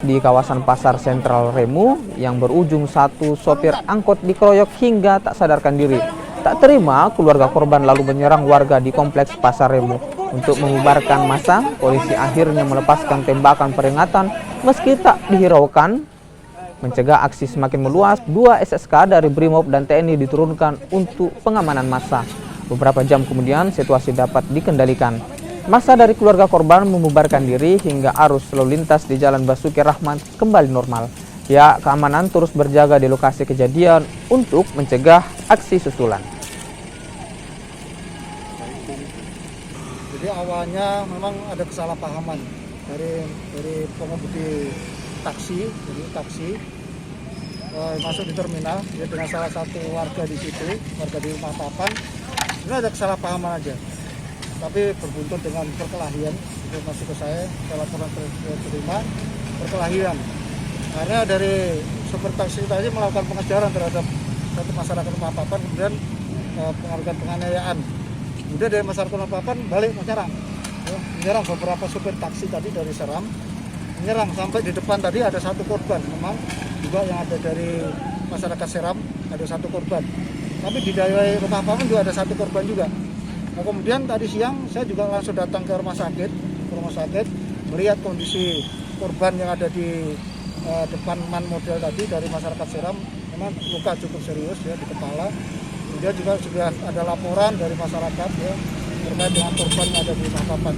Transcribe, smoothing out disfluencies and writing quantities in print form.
di kawasan Pasar Sentral Remu yang berujung satu sopir angkot dikeroyok hingga tak sadarkan diri. Tak terima, keluarga korban lalu menyerang warga di kompleks Pasar Remu. Untuk membubarkan massa, polisi akhirnya melepaskan tembakan peringatan meski tak dihiraukan. Mencegah aksi semakin meluas, 2 SSK dari Brimob dan TNI diturunkan untuk pengamanan massa. Beberapa jam kemudian, situasi dapat dikendalikan. Massa dari keluarga korban membubarkan diri hingga arus lalu lintas di Jalan Basuki Rahmat kembali normal. Pihak keamanan terus berjaga di lokasi kejadian untuk mencegah aksi susulan. Jadi awalnya memang ada kesalahpahaman dari pengemudi taksi, masuk di terminal ya, dengan salah satu warga di situ, warga di Rumah Papan. Ini ada kesalahpahaman aja. Tapi berbuntut dengan perkelahian, itu masuk ke saya laporan terima perkelahian. Karena dari sopir taksi tadi melakukan pengejaran terhadap satu masyarakat Rumah Papan, kemudian mengajukan penganiayaan. Kemudian dari masyarakat Rumah Papan balik menyerang beberapa sopir taksi tadi dari Seram, menyerang sampai di depan tadi ada satu korban. Memang juga yang ada dari masyarakat Seram ada satu korban. Tapi di daerah Rumah Papan juga ada satu korban juga. Nah, kemudian tadi siang saya juga langsung datang ke rumah sakit melihat kondisi korban yang ada di depan man model tadi dari masyarakat Seram, memang luka cukup serius ya di kepala. Kemudian juga sudah ada laporan dari masyarakat ya terkait dengan korban yang ada di Rumah Papan.